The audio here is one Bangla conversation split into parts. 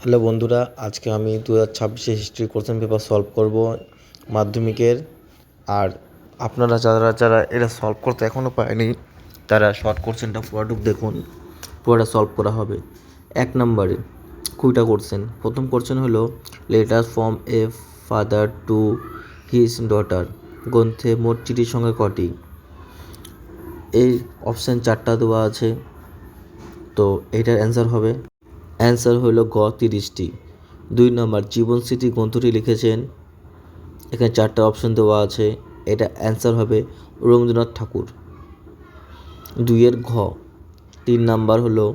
হ্যালো বন্ধুরা, আজকে আমি 2026 হিস্ট্রি কোশ্চেন পেপার সলভ করব মাধ্যমিকের। আর আপনারা যারা যারা এটা সলভ করতে এখনও পারেনি তারা শর্ট কোশ্চেনটা পুরোটুক দেখুন, পুরোটা সলভ করা হবে। 1 নম্বরে কুইটা কোশ্চেন। প্রথম কোশ্চেন হলো letter from a father to his daughter গ্রন্থে মোট চিঠির সংখ্যা কটি? এই অপশান 4টা দেওয়া আছে, তো এটার অ্যান্সার হবে হলো গ 30টি। 2 নম্বর জীবনস্মৃতি গ্রন্থটি লিখেছেন, এখানে 4টা অপশন দেওয়া আছে, এটা অ্যান্সার হবে রবীন্দ্রনাথ ঠাকুর। 2-এর ঘ। 3 নম্বর হলো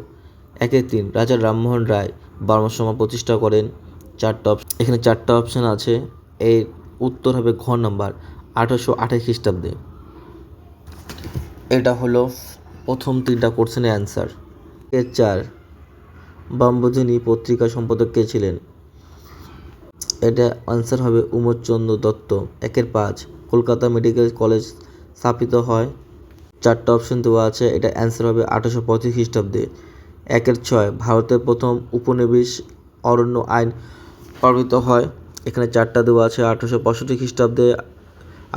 1-3 রাজা রামমোহন রায় বর্মসভা প্রতিষ্ঠা করেন। এখানে 4টা অপশন আছে, এর উত্তর হবে ঘ নম্বর 1828 খ্রিস্টাব্দে। এটা হলো প্রথম 3টা কোশ্চেনের অ্যান্সার। 4 বঙ্গবন্ধু পত্রিকা সম্পাদক কে ছিলেন? এটা আনসার হবে উমেশচন্দ্র দত্ত। 1-5 কলকাতা মেডিকেল কলেজ স্থাপিত হয়। 4টা অপশন দেওয়া আছে, এটা অ্যান্সার হবে 1835 খ্রিস্টাব্দে। 1-6 ভারতের প্রথম উপনিবেশ অরণ্য আইন প্রণীত হয়। এখানে 4টা দেওয়া আছে, 1865 খ্রিস্টাব্দে,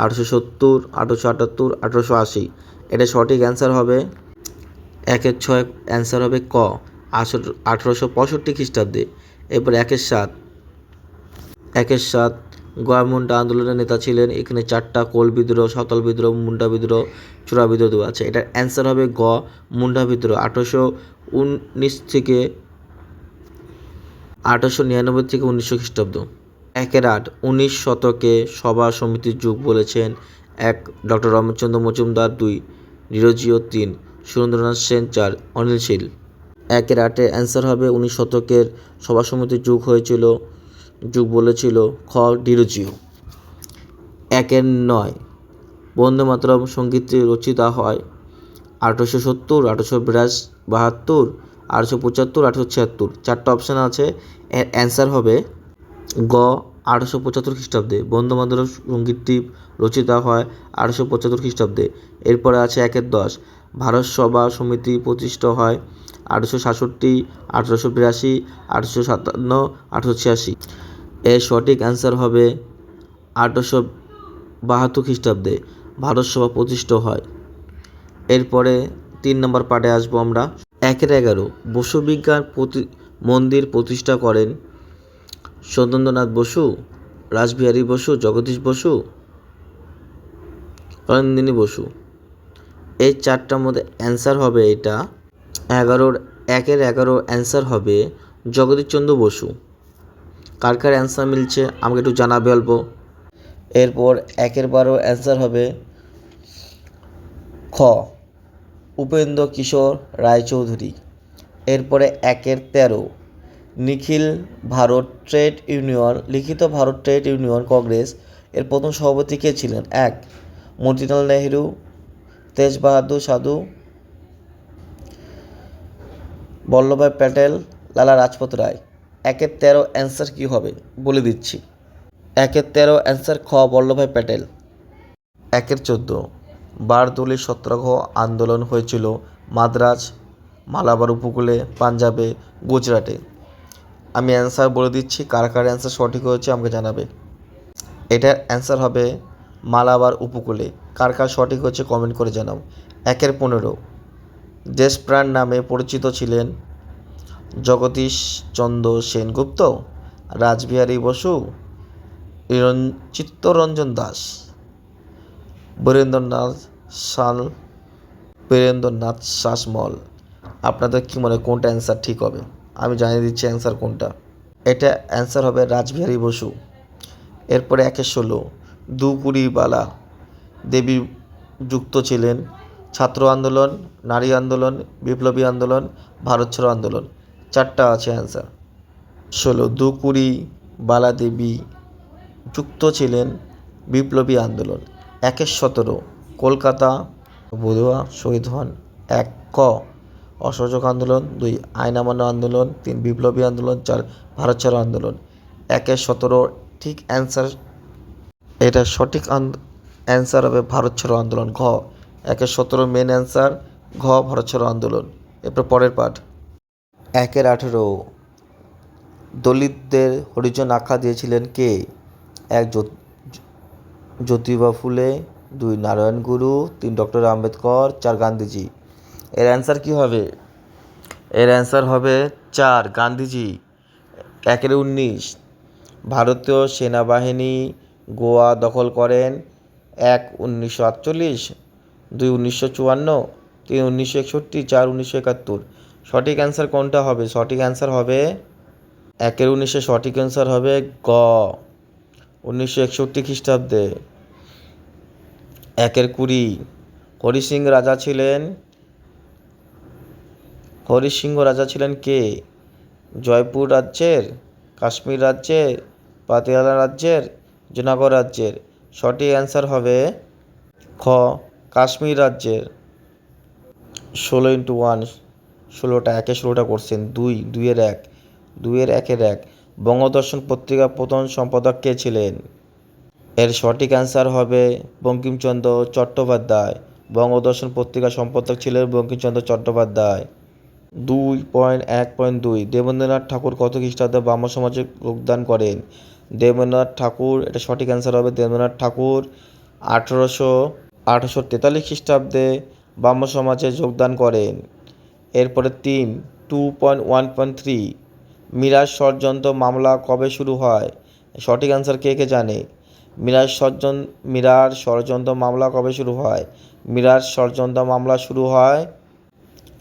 1870, 1878, 1880। এটা সঠিক অ্যান্সার হবে 1-6 অ্যান্সার হবে ক 1865 খ্রিস্টাব্দে। এরপর 1-7 গোয়া মুন্ডা আন্দোলনের নেতা ছিলেন। এখানে 4টা কোল বিদ্রোহ, সাঁওতাল বিদ্রোহ, মুন্ডা বিদ্রোহ, চূড়া বিদ্রোহ দেওয়া আছে। এটার অ্যান্সার হবে গ মুন্ডা বিদ্রোহ 1899 থেকে 1900 খ্রিস্টাব্দ। 1-8 19 শতকে সভা সমিতির যুগ বলেছেন। 1 ডক্টর রমেশচন্দ্র মজুমদার। 2 ডিরোজিও। 3 সুরেন্দ্রনাথ সেন। 4 অনিল শীল। 1-8 অ্যান্সার হবে 19 শতকের সভা সমিতির যুগ বলেছিল খ ডিরোজিও। 1-9 বন্দে মাতরম সঙ্গীতটি রচিত হয় 1870, 1872, 1875, 1876। 4টা অপশান আছে, এর অ্যান্সার হবে গ 1875 খ্রিস্টাব্দে। বন্দে মাতরম সঙ্গীতটি রচিত হয় 1875 খ্রিস্টাব্দে। এরপরে আছে 1-10 ভারত সভা সমিতি প্রতিষ্ঠা হয় 1867, 1882, 1857, 1886। এর সঠিক অ্যান্সার হবে 1872 খ্রিস্টাব্দে ভারত সভা প্রতিষ্ঠা হয়। এরপরে 3 নম্বর পার্টে আসবো আমরা। 1-11 বসু বিজ্ঞান মন্দির প্রতিষ্ঠা করেন সত্যেন্দ্রনাথ বসু, রাসবিহারী বসু, জগদীশ বসু, নন্দিনী বসু। এই 4টার মধ্যে অ্যান্সার হবে এটা 1-11 অ্যান্সার হবে জগদীশচন্দ্র বসু। কার অ্যান্সার মিলছে আমাকে একটু জানাবে অল্প। এরপর 1-12 অ্যান্সার হবে খ উপেন্দ্র কিশোর রায়চৌধুরী। এরপরে 1-13 লিখিত ভারত ট্রেড ইউনিয়ন কংগ্রেস এর প্রথম সভাপতি কে ছিলেন? 1 মতিলাল নেহেরু, তেজ বাহাদুর সাধু, বল্লভভাই প্যাটেল, লালা লাজপত রায়। 1-13 অ্যান্সার কী হবে বলে দিচ্ছি। 1-13 অ্যান্সার খ বল্লভভাই প্যাটেল। 1-14 বারদৌলি সত্যাগ্রহ আন্দোলন হয়েছিল মাদ্রাজ, মালাবার উপকূলে, পাঞ্জাবে, গুজরাটে। আমি অ্যান্সার বলে দিচ্ছি, কার অ্যান্সার সঠিক হয়েছে আমাকে জানাবে। এটার অ্যান্সার হবে মালাবার উপকূলে। কার সঠিক হচ্ছে কমেন্ট করে জানাও। 1-15 দেশপ্রাণ নামে পরিচিত ছিলেন জগদীশ চন্দ্র সেনগুপ্ত, রাসবিহারী বসু, চিত্তরঞ্জন দাস, বীরেন্দ্রনাথ শাসমল। আপনাদের কি মনে কোনটা অ্যান্সার ঠিক হবে? আমি জানিয়ে দিচ্ছি অ্যান্সার কোনটা। এটা অ্যান্সার হবে রাসবিহারী বসু। এরপরে 1-16 দুকুড়িবালা দেবী যুক্ত ছিলেন ছাত্র আন্দোলন, নারী আন্দোলন, বিপ্লবী আন্দোলন, ভারত ছাড়ো আন্দোলন। 4টা আছে অ্যান্সার। 16 দুকুড়িবালা দেবী যুক্ত ছিলেন বিপ্লবী আন্দোলন। 1-17 কলকাতা বধুয়া শহীদ হন। 1 ক অসহযোগ আন্দোলন, 2 আইন অমান্য আন্দোলন, 3 বিপ্লবী আন্দোলন, 4 ভারত ছাড়ো আন্দোলন। 1-17 ঠিক অ্যান্সার, এটা সঠিক অ্যান্সার হবে ভারত ছাড়ো আন্দোলন ঘ। 1-17 মেন অ্যান্সার ঘ ভারত ছাড়ো আন্দোলন। এরপর পরের পাঠ। 1-18 দলিতদের হরিজন আখ্যা দিয়েছিলেন কে? এক জ্যোতিবা ফুলে, 2 নারায়ণ গুরু, 3 ডক্টর আম্বেদকর, 4 গান্ধীজি। এর অ্যান্সার কি হবে? এর অ্যান্সার হবে 4 গান্ধীজি। 1-19 ভারতীয় সেনাবাহিনী গোয়া দখল করেন 1 1948, 2 1954, 3 1961, 4 1971। সঠিক অ্যান্সার কোনটা হবে? সঠিক অ্যান্সার হবে 1-19 সঠিক অ্যান্সার হবে গ 1961 খ্রিস্টাব্দে। 1-20 হরিসিংহ রাজা ছিলেন কে? জয়পুর রাজ্যের, কাশ্মীর রাজ্যের, পাতিয়ালা রাজ্যের, জুনাগড় রাজ্যের। সঠিক অ্যান্সার হবে খ কাশ্মীর রাজ্যের। 16x1 16টা 16টা question. 2-1 বঙ্গদর্শন পত্রিকার প্রথম সম্পাদক কে ছিলেন? এর সঠিক অ্যান্সার হবে বঙ্কিমচন্দ্র চট্টোপাধ্যায়। বঙ্গদর্শন পত্রিকার সম্পাদক ছিলেন বঙ্কিমচন্দ্র চট্টোপাধ্যায়। 2.1.2 দেবেন্দ্রনাথ ঠাকুর কত খ্রিস্টাব্দে ব্রাহ্ম সমাজে যোগদান করেন? দেবেন্দ্রনাথ ঠাকুর, এটা সঠিক অ্যান্সার হবে দেবেন্দ্রনাথ ঠাকুর 1843 খ্রিস্টাব্দে ব্রাহ্ম সমাজে যোগদান করেন। এরপরে 2.1.3 মিরাজ ষড়যন্ত্র মামলা কবে শুরু হয়? সঠিক অ্যান্সার কে জানে? মিরাজ ষড়যন্ত্র মামলা কবে শুরু হয়? মিরাজ ষড়যন্ত্র মামলা শুরু হয়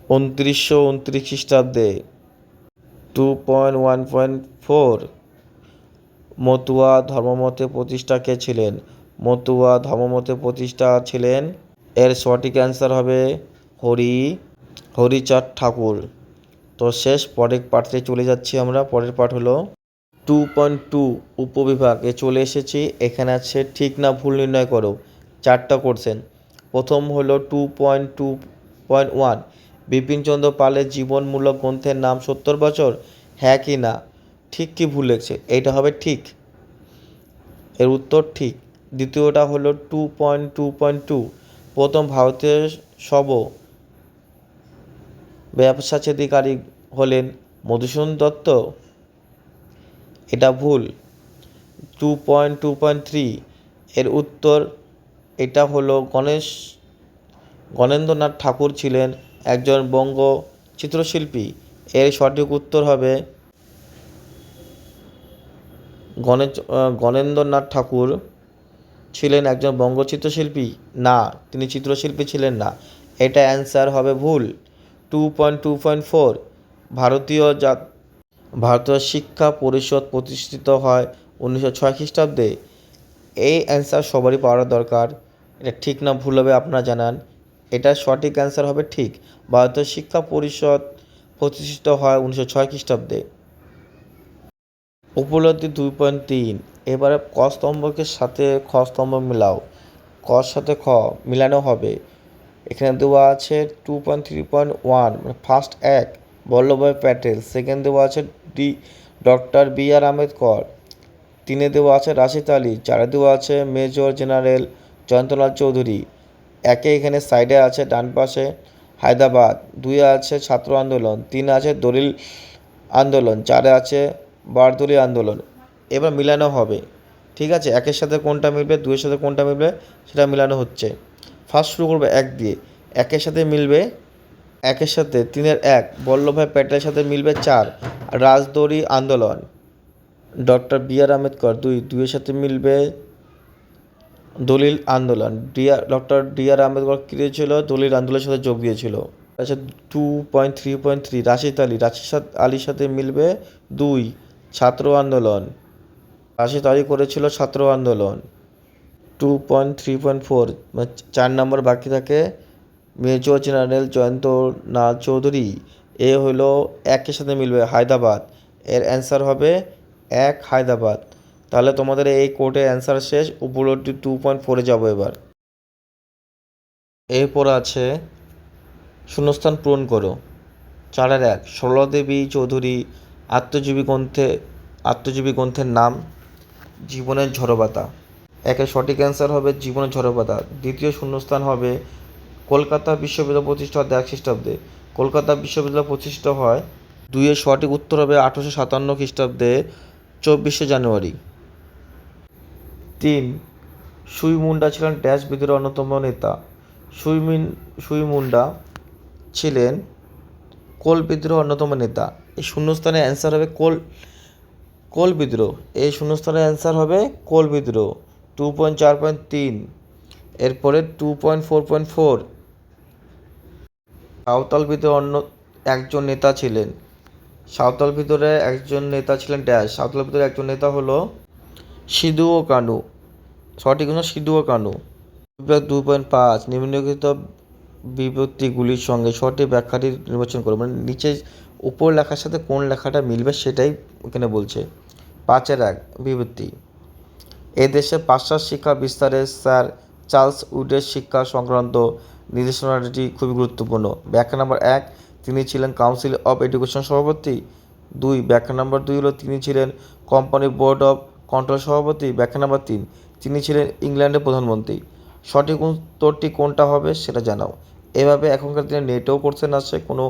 2929 খ্রিস্টাব্দে। 2.1.4 মতুয়া ধর্মমতের প্রতিষ্ঠা কে ছিলেন? মতুয়া ধর্মমতের প্রতিষ্ঠা ছিলেন, এর সঠিক অ্যান্সার হবে হরিচাঁদ ঠাকুর। তো শেষ, পরের পাঠে চলে যাচ্ছি আমরা। পরের পাঠ হলো 2.2 উপবিভাগে চলে এসেছি। এখানে আছে ঠিক না ভুল নির্ণয় করো। 4টা কোশ্চেন। প্রথম হলো 2.2.1 বিপিনচন্দ্র পালের জীবনমূলক গ্রন্থের নাম 70 বছর, হ্যাঁ কি না? ঠিক কি ভুল লেগেছে? এইটা হবে ঠিক, এর উত্তর ঠিক। দ্বিতীয়টা হলো 2.2.2 প্রথম ভারতীয় সর্ব ব্যবসাচ্ছেদিকারী হলেন মধুসূদন দত্ত, এটা ভুল। 2.2.3 এর উত্তর, এটা হলো গণেন্দ্রনাথ ঠাকুর ছিলেন একজন বঙ্গ চিত্রশিল্পী, এর সঠিক উত্তর হবে গণেন্দ্রনাথ ঠাকুর ছিলেন একজন বঙ্গ চিত্রশিল্পী না, তিনি চিত্রশিল্পী ছিলেন না, এটা অ্যান্সার হবে ভুল। 2.2.4 ভারতীয় শিক্ষা পরিষদ প্রতিষ্ঠিত হয় 1906 খ্রিস্টাব্দে। এই অ্যান্সার সবারই পাওয়ার দরকার। এটা ঠিক না ভুল হবে আপনারা জানান। এটা সঠিক অ্যান্সার হবে ঠিক, ভারতীয় শিক্ষা পরিষদ প্রতিষ্ঠিত হয় 1906 খ্রিস্টাব্দে। উপলব্ধি 2.3 এবারে ক স্তম্ভকে সাথে খ স্তম্ভ মিলাও। কর সাথে খ মিলানো হবে। এখানে দেওয়া আছে 2.3.1 মানে ফার্স্ট 1 বল্লভভাই প্যাটেল, সেকেন্ড দেওয়া আছে ডক্টর বি.আর. আম্বেদকর, 3 দেওয়া আছে রাশিদ আলী, 4 দেওয়া আছে মেজর জেনারেল জয়ন্তলাল চৌধুরী, 1 এখানে সাইডে আছে ডান পাশে হায়দ্রাবাদ, 2 আছে ছাত্র আন্দোলন, 3 আছে দলিল আন্দোলন, 4 আছে বারদলি আন্দোলন। এবার মিলানো হবে, ঠিক আছে? 1 সাথে কোনটা মিলবে, 2 সাথে কোনটা মিলবে সেটা মিলানো হচ্ছে। ফার্স্ট শুরু করবে 1 দিয়ে। 1 সাথে মিলবে, 1 সাথে 3 1 বল্লভভাই প্যাটেলের সাথে মিলবে 4 রাজদড়ি আন্দোলন। Doctor B.R.. আম্বেদকর 2 সাথে মিলবে দলিল আন্দোলন। Doctor D R. আম্বেদকর কী দিয়েছিল? দলিল আন্দোলনের সাথে যোগ দিয়েছিল। আচ্ছা 2.3.3 রাশিদ আলীর সাথে মিলবে 2 ছাত্র আন্দোলন। রাশিদ আলী করেছিল ছাত্র আন্দোলন। 2.3.4 4 নম্বর বাকি থাকে মেজর জেনারেল জয়ন্তলাল চৌধুরী, এ হলো 1 সাথে মিলবে হায়দ্রাবাদ, এর অ্যান্সার হবে 1 হায়দ্রাবাদ। তাহলে তোমাদের এই কোর্টের অ্যান্সার শেষ। উপলব্ধি 2.4 যাবো এবার। এরপর আছে শূন্যস্থান পূরণ করো। 4-1 সরলাদেবী চৌধুরী আত্মজীবী গ্রন্থের নাম জীবনের ঝড়বাতা। 1 সঠিক অ্যান্সার হবে জীবনের ঝড়বাতা। দ্বিতীয় শূন্যস্থান হবে কলকাতা বিশ্ববিদ্যালয় প্রতিষ্ঠা হয় 1 খ্রিস্টাব্দে। কলকাতা বিশ্ববিদ্যালয় প্রতিষ্ঠিত হয় 2-এর সঠিক উত্তর হবে 1857 খ্রিস্টাব্দে 24শে জানুয়ারি। 3, সুই মুন্ডা ছিলেন ড্যাশ বিদ্রোহের অন্যতম নেতা। সুই মুন্ডা ছিলেন কোল বিদ্রোহের অন্যতম নেতা। এই শূন্যস্থানের অ্যান্সার হবে কোল বিদ্রোহ। এই শূন্যস্থানের অ্যান্সার হবে কোল বিদ্রোহ। 2.4.3। এরপরে 2.4.4, সাঁওতাল বিদ্রোহের একজন নেতা ছিলেন। সাঁওতাল বিদ্রোহের একজন নেতা ছিলেন ড্যাশ। সাঁওতাল বিদ্রোহের একজন নেতা হলো সিধুও কানু। সঠিক হলো সিধুও কানু। 2.5, নিম্নলিখিত বিভক্তিগুলির সঙ্গে সঠিক ব্যাখ্যাটি নির্বাচন করো। মানে নিচে উপর লেখার সাথে কোন লেখাটা মিলবে সেটাই এখানে বলছে। 5-1 বিভক্তি। এদেশে পাশ্চাত্য শিক্ষা বিস্তারে স্যার চার্লস উডের শিক্ষা সংক্রান্ত নির্দেশনাটি খুবই গুরুত্বপূর্ণ। ব্যাখ্যা নাম্বার 1, তিনি ছিলেন কাউন্সিল অফ এডুকেশন সভাপতি। 2, ব্যাখ্যা নাম্বার 2 হলো তিনি ছিলেন কোম্পানি বোর্ড অফ কন্ট্রোল সভাপতি। ব্যাখ্যা নাম্বার 3, তিনি ছিলেন ইংল্যান্ডের প্রধানমন্ত্রী। সঠিক উত্তরটি কোনটা হবে সেটা জানাও। এভাবে এখনকার দিনে নেটেও কোশ্চেন আসছে, কোনো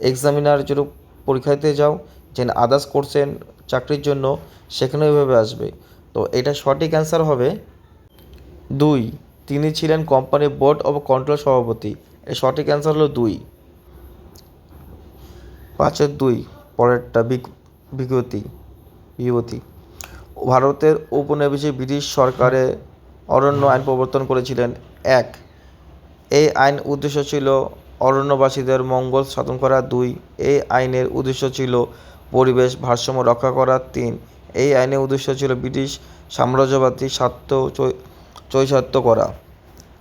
এক্সামিনার যদি পরীক্ষা দিতে যাও, যে আদার্স কোশ্চেন চাকরির জন্য, সেখানেও এভাবে আসবে। তো এটা সঠিক অ্যান্সার হবে 2, তিনি ছিলেন কোম্পানি বোর্ড অফ কন্ট্রোল সভাপতি। এর সঠিক অ্যান্সার হলো 2। 5-2, পরেরটা বিভূতি। ভারতের উপনিবেশে ব্রিটিশ সরকারের অরণ্য আইন প্রবর্তন করেছিলেন। 1, এই আইন উদ্দেশ্য ছিল অরণ্যবাসীদের মঙ্গল সাধন করা। 2, এই আইনের উদ্দেশ্য ছিল পরিবেশ ভারসাম্য রক্ষা করা। 3, এই আইনের উদ্দেশ্য ছিল ব্রিটিশ সাম্রাজ্যবাদী স্বার্থ চৈতাত্য করা।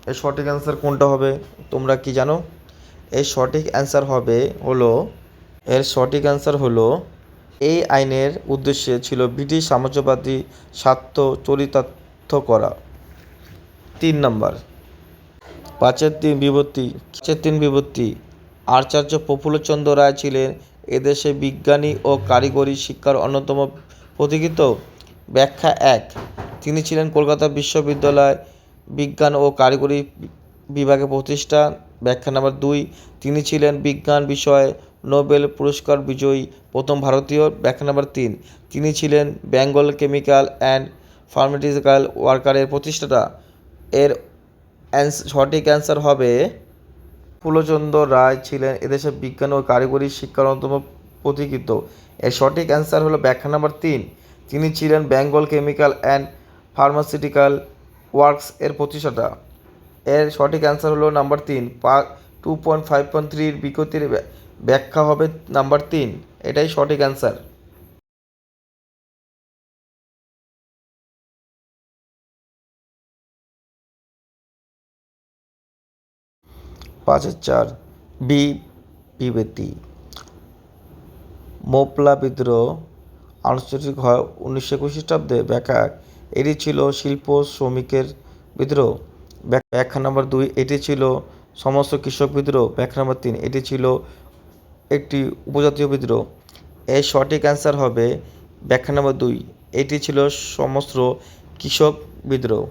এর সঠিক অ্যান্সার কোনটা হবে তোমরা কি জানো? এর সঠিক অ্যান্সার হলো এই আইনের উদ্দেশ্য ছিল ব্রিটিশ সাম্রাজ্যবাদী স্বার্থ চরিতার্থ করা। 3 নম্বর। 5-3 বিভক্তি। আচার্য প্রফুল্লচন্দ্র রায় ছিলেন এদেশে বিজ্ঞানী ও কারিগরি শিক্ষার অন্যতম পথিকৃৎ। ব্যাখ্যা 1, তিনি ছিলেন কলকাতা বিশ্ববিদ্যালয় বিজ্ঞান ও কারিগরি বিভাগের প্রতিষ্ঠা। ব্যাখ্যা নাম্বার 2, তিনি ছিলেন বিজ্ঞান বিষয়ে নোবেল পুরস্কার বিজয়ী প্রথম ভারতীয়। ব্যাখ্যা নাম্বার 3, তিনি ছিলেন বেঙ্গল কেমিক্যাল অ্যান্ড ফার্মাসিউটিক্যাল ওয়ার্কারের প্রতিষ্ঠাতা। এর সঠিক অ্যান্সার হবে প্রফুল্লচন্দ্র রায় ছিলেন এদেশে বিজ্ঞান ও কারিগরি শিক্ষার অন্যতম পথিকৃৎ। এর সঠিক অ্যান্সার হলো ব্যাখ্যা নাম্বার 3, তিনি ছিলেন Bengal chemical and pharmaceutical works এর প্রতিষ্ঠাতা। এর সঠিক অ্যান্সার হলো নাম্বার 3। 2.5.3 বিকৃতির ব্যাখ্যা হবে নাম্বার 3, এটাই সঠিক অ্যান্সার। 5-4 বিবৃতি। মোপলা বিদ্রোহ আনুষ্ঠানিক হয় 1921 খ্রিস্টাব্দে। ব্যাখ্যা, এটি ছিল শিল্প শ্রমিকের বিদ্রোহ। ব্যাখ্যা নাম্বার 2, এটি ছিল সমস্ত কৃষক বিদ্রোহ। ব্যাখ্যা নাম্বার 3, এটি ছিল একটি উপজাতীয় বিদ্রোহ। এর সঠিক অ্যান্সার হবে ব্যাখ্যা নাম্বার 2, এটি ছিল সমস্ত কৃষক বিদ্রোহ।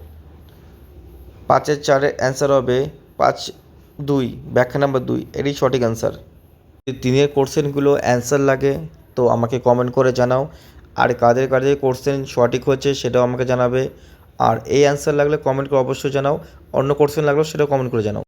5-4 অ্যান্সার হবে 5-2, ব্যাখ্যা নাম্বার 2, এটি সঠিক অ্যান্সার। যদি 3-এর কোশ্চেনগুলো অ্যান্সার লাগে তো আমাকে কমেন্ট করে জানাও, আর কাদের কোশ্চেন সঠিক হয়েছে সেটাও আমাকে জানাবে। আর এই অ্যান্সার লাগলে কমেন্ট করে অবশ্যই জানাও, অন্য কোশ্চেন লাগলেও সেটাও কমেন্ট করে জানাও।